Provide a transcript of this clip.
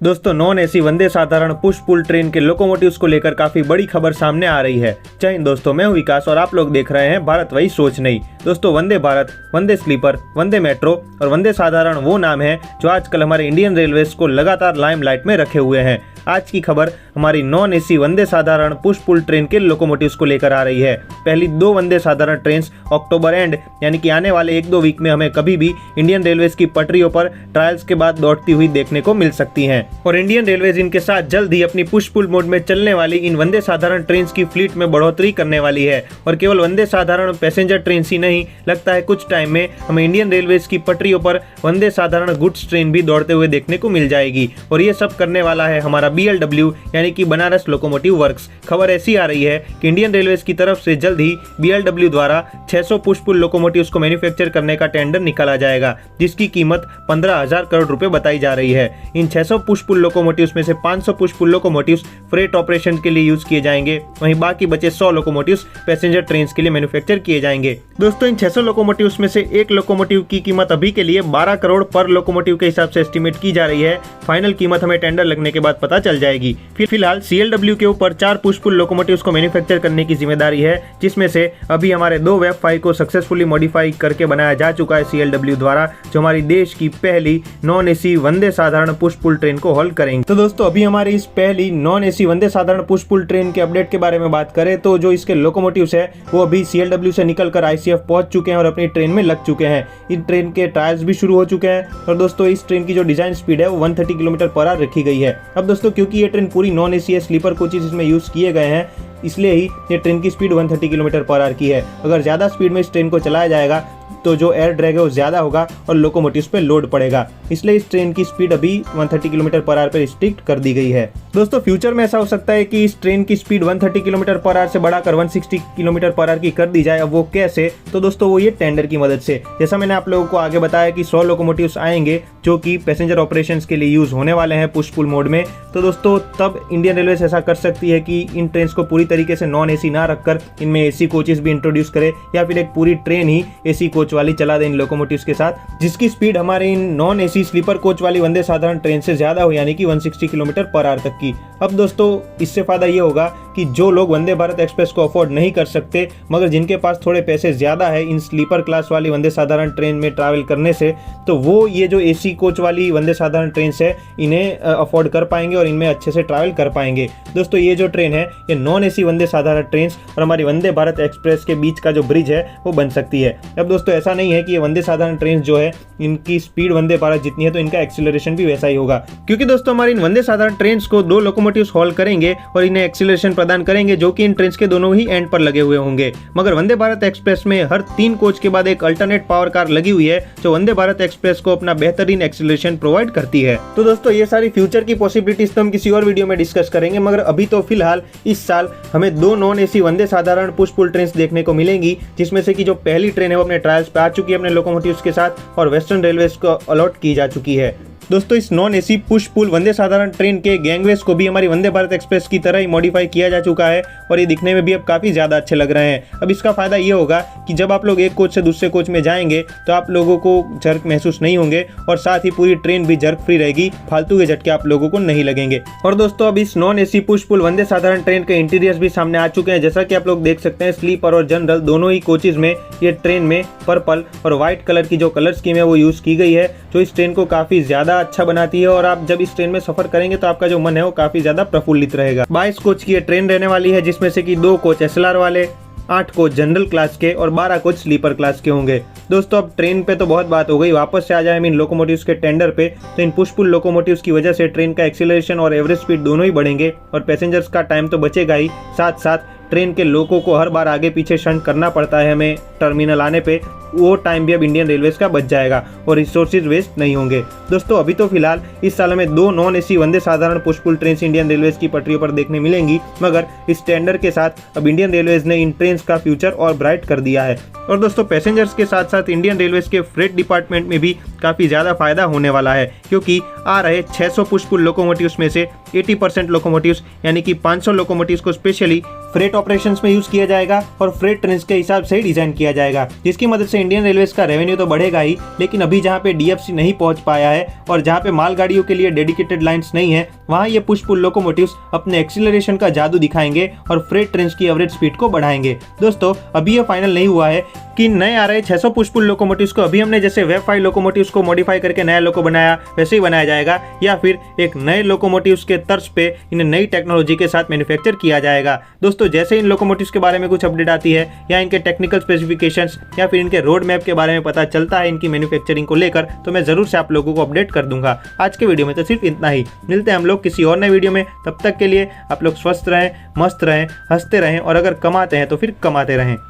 दोस्तों non AC Vande Sadharan push pull train के locomotives को लेकर काफी बड़ी खबर सामने आ रही है। जय हिंद दोस्तों, मैं हूं विकास और आप लोग देख रहे हैं भारत वही सोच नहीं। दोस्तों वंदे भारत, वंदे स्लीपर, वंदे मेट्रो और वंदे साधारण वो नाम है जो आजकल हमारे इंडियन रेलवेज को लगातार लाइमलाइट में रखे हुए हैं। आज की खबर हमारी non AC Vande Sadharan push pull train के लोकोमोटिव्स को लेकर आ रही है। पहली दो वंदे साधारण ट्रेन अक्टूबर एंड यानी कि आने वाले 1-2 वीक में हमें कभी भी इंडियन रेलवेज की पटरियों पर ट्रायल्स के बाद दौड़ती हुई देखने को मिल सकती हैं और इंडियन रेलवेज इनके साथ जल्द ही अपनी पुश पुल मोड में चलने वाली इन वंदे साधारण ट्रेन की फ्लीट में बढ़ोतरी करने वाली है। और केवल वंदे साधारण पैसेंजर ट्रेन ही नहीं, लगता है कुछ टाइम में हमें इंडियन रेलवेज की पटरियों पर वंदे साधारण गुड्स ट्रेन भी दौड़ते हुए देखने को मिल जाएगी। और ये सब करने वाला है हमारा BLW यानी कि बनारस लोकोमोटिव वर्क्स। खबर ऐसी आ रही है कि इंडियन रेलवेज की तरफ से जल्द ही BLW द्वारा 600 पुश पुल लोकोमोटिव्स को मैन्युफैक्चर करने का टेंडर निकाला जाएगा, जिसकी कीमत 15,000 करोड़ रुपए बताई जा रही है। इन 600 पुश पुल लोकोमोटिव्स में से 500 push pull locomotives freight operation के लिए यूज किए जाएंगे, वहीं बाकी बचे 100 लोकोमोटिव्स पैसेंजर ट्रेन के लिए मैन्युफैक्चर किए जाएंगे। दोस्तों इन 600 लोकोमोटिव्स में से एक लोकोमोटिव की कीमत अभी के लिए 12 करोड़ पर लोकोमोटिव के हिसाब से एस्टिमेट की जा रही है। फाइनल कीमत हमें टेंडर लगने के बाद पता चल जाएगी। फिलहाल CLW के ऊपर 4 पुश पुल लोकोमोटिव्स को मैन्युफैक्चर करने की जिम्मेदारी है, जिसमें से अभी हमारे 2 वेब 5 को सक्सेसफुली मॉडिफाई करके बनाया जा चुका है CLW द्वारा, जो हमारी देश की पहली non AC Vande Sadharan push pull train को हॉल्ट करेंगे। तो दोस्तों अभी हमारी इस पहली non AC Vande Sadharan push pull train के अपडेट के बारे में बात करें तो जो इसके लोकोमोटिव्स है वो अभी CLW से निकलकर ICF पहुंच चुके हैं और अपनी ट्रेन में लग चुके हैं। इन ट्रेन के ट्रायल्स भी शुरू हो चुके हैं और दोस्तों इस ट्रेन की जो डिजाइन स्पीड है वो 130 किलोमीटर पर आवर रखी गई है। अब दोस्तों क्योंकि ये ट्रेन पूरी नॉन एसी स्लीपर कोचेस इसमें यूज किए गए हैं, इसलिए ही ये ट्रेन की स्पीड 130 किलोमीटर पर आवर की है। अगर ज्यादा स्पीड में इस ट्रेन को चलाया जाएगा तो जो एयर ड्रैग है वो ज्यादा होगा और लोकोमोटिव्स पे लोड पड़ेगा, इसलिए इस ट्रेन की स्पीड अभी 130 किलोमीटर पर आवर पर रिस्ट्रिक्ट कर दी गई है। दोस्तों फ्यूचर में ऐसा हो सकता है कि इस ट्रेन की स्पीड 130 किलोमीटर पर आवर से बढ़ाकर 160 किलोमीटर पर आवर की कर दी जाए। अब वो कैसे? तो दोस्तों वो ये टेंडर की मदद से। जैसा मैंने आप लोगों को आगे बताया कि 100 लोकोमोटिव्स आएंगे जो कि पैसेंजर ऑपरेशंस के लिए यूज होने वाले हैं पुश पुल मोड में। तो दोस्तों तब इंडियन रेलवे ऐसा कर सकती है कि इन ट्रेन को पूरी तरीके से नॉन एसी ना रखकर इनमें एसी कोचेस भी इंट्रोड्यूस करे या फिर एक पूरी ट्रेन ही एसी कोच वाली चला दे इन लोकोमोटिव्स के साथ, जिसकी स्पीड हमारे इन नॉन एसी स्लीपर कोच वाली वंदे साधारण ट्रेन से ज्यादा हो, यानी कि 160 किलोमीटर पर आवर तक की। अब दोस्तों इससे फायदा ये होगा कि जो लोग वंदे भारत एक्सप्रेस को अफोर्ड नहीं कर सकते मगर जिनके पास थोड़े पैसे ज्यादा है इन स्लीपर क्लास वाली वंदे साधारण ट्रेन में ट्रैवल करने से, तो वो ये जो एसी कोच वाली वंदे साधारण ट्रेन है इन्हें अफोर्ड कर पाएंगे और इनमें अच्छे से ट्रैवल कर पाएंगे। दोस्तों ये जो ट्रेन है ये नॉन एसी वंदे साधारण ट्रेन और हमारी वंदे भारत एक्सप्रेस के बीच का जो ब्रिज है वो बन सकती है। अब दोस्तों ऐसा नहीं है कि ये वंदे साधारण ट्रेन जो है इनकी स्पीड वंदे भारत जितनी है तो इनका एक्सीलरेशन भी वैसा ही होगा, क्योंकि दोस्तों हमारी इन वंदे साधारण ट्रेन को 2 लोकोमोटिव्स हॉल्ट करेंगे और इन्हें एक्सीलरेशन प्रदान करेंगे जो कि इन ट्रेन के दोनों ही एंड पर लगे हुए होंगे। मगर वंदे भारत एक्सप्रेस में हर 3 कोच के बाद एक अल्टरनेट पावर कार लगी हुई है जो वंदे भारत एक्सप्रेस को अपना बेहतरीन एक्सीलरेशन प्रोवाइड करती है। तो दोस्तों ये सारी फ्यूचर की पॉसिबिलिटीज तो हम किसी और वीडियो में डिस्कस करेंगे, मगर अभी तो फिलहाल इस साल हमें 2 non AC Vande Sadharan push pull train देखने को मिलेंगी, जिसमें से कि जो पहली ट्रेन है वो अपने ट्रायल्स पे आ चुकी है अपने लोकोमोटिव्स के साथ और वेस्टर्न रेलवेज को अलॉट की जा चुकी है। दोस्तों इस नॉन एसी पुश पुल वंदे साधारण ट्रेन के गैंगवेज को भी हमारी वंदे भारत एक्सप्रेस की तरह ही मॉडिफाई किया जा चुका है और ये दिखने में भी अब काफी ज्यादा अच्छे लग रहे हैं। अब इसका फायदा ये होगा कि जब आप लोग एक कोच से दूसरे कोच में जाएंगे तो आप लोगों को जर्क महसूस नहीं होंगे और साथ ही पूरी ट्रेन भी जर्क फ्री रहेगी, फालतू के झटके आप लोगों को नहीं लगेंगे। और दोस्तों अब इस नॉन एसी पुश पुल वंदे साधारण ट्रेन के इंटीरियर्स भी सामने आ चुके हैं। जैसा कि आप लोग देख सकते हैं स्लीपर और जनरल दोनों ही कोचेज में ये ट्रेन में पर्पल और व्हाइट कलर की जो कलर स्कीम है वो यूज की गई है, जो इस ट्रेन को काफी ज्यादा अच्छा बनाती है और आप जब इस ट्रेन में सफर करेंगे तो आपका जो मन है वो काफी ज्यादा प्रफुल्लित रहेगा। 22 कोच की ये ट्रेन रहने वाली है, जिसमें से कि 2 कोच SLR वाले, 8 कोच जनरल क्लास के और 12 कोच स्लीपर क्लास के होंगे। दोस्तों अब ट्रेन पे तो बहुत बात हो गई, वापस से आ जाए हम इन लोकोमोटिव्स के टेंडर पे। तो इन पुश पुल लोकोमोटिव्स की वजह से ट्रेन का एक्सीलरेशन और एवरेज स्पीड दोनों ही बढ़ेंगे और पैसेंजर्स का टाइम तो बचेगा ही, साथ साथ ट्रेन के लोगों को हर बार आगे पीछे शंट करना पड़ता है हमें टर्मिनल आने पे, वो टाइम भी अब इंडियन रेलवेज का बच जाएगा और रिसोर्सेज वेस्ट नहीं होंगे। दोस्तों अभी तो फिलहाल इस साल हमें 2 non AC Vande Sadharan push pull train Indian Railways की पटरियों पर देखने मिलेंगी, मगर इस टेंडर के साथ अब इंडियन रेलवेज ने इन ट्रेन का फ्यूचर और ब्राइट कर दिया है। और दोस्तों पैसेंजर्स के साथ साथ इंडियन रेलवेज के फ्रेट डिपार्टमेंट में भी काफी ज्यादा फायदा होने वाला है, क्योंकि आ रहे 600 पुश पुल लोकोमोटिव्स में से 80% लोकोमोटिव्स यानी कि 500 लोकोमोटिव्स को स्पेशली फ्रेट ऑपरेशंस में यूज किया जाएगा और फ्रेट ट्रेन के हिसाब से डिजाइन किया जाएगा, जिसकी मदद से इंडियन रेलवेज का रेवेन्यू तो बढ़ेगा ही, लेकिन अभी जहाँ पे डीएफसी नहीं पहुंच पाया है और जहाँ पे मालगाड़ियों के लिए डेडिकेटेड लाइंस नहीं है, वहाँ ये पुश पुल लोकोमोटिव्स अपने एक्सीलरेशन का जादू दिखाएंगे और फ्रेट ट्रेन्स की एवरेज स्पीड को बढ़ाएंगे। दोस्तों अभी ये फाइनल नहीं हुआ है कि नए आ रहे 600 पुश पुल लोकोमोटिव्स को अभी हमने जैसे वेब 5 लोकोमोटिव्स को मॉडिफाई करके नया लोको बनाया वैसे ही बनाया जाएगा, या फिर एक नए लोकोमोटिव्स के तर्ज पे इन्हें नई टेक्नोलॉजी के साथ मैन्युफैक्चर किया जाएगा। दोस्तों जैसे इन लोकोमोटिव्स के बारे में कुछ अपडेट आती है या इनके टेक्निकल स्पेसिफिकेशंस या फिर इनके रोड मैप के बारे में पता चलता है इनकी मैन्युफैक्चरिंग को लेकर, तो मैं जरूर से आप लोगों को अपडेट कर दूंगा। आज के वीडियो में तो सिर्फ इतना ही, मिलते हैं हम लोग किसी और नए वीडियो में। तब तक के लिए आप लोग स्वस्थ रहें, मस्त रहें, हंसते रहें और अगर कमाते हैं तो फिर कमाते रहें।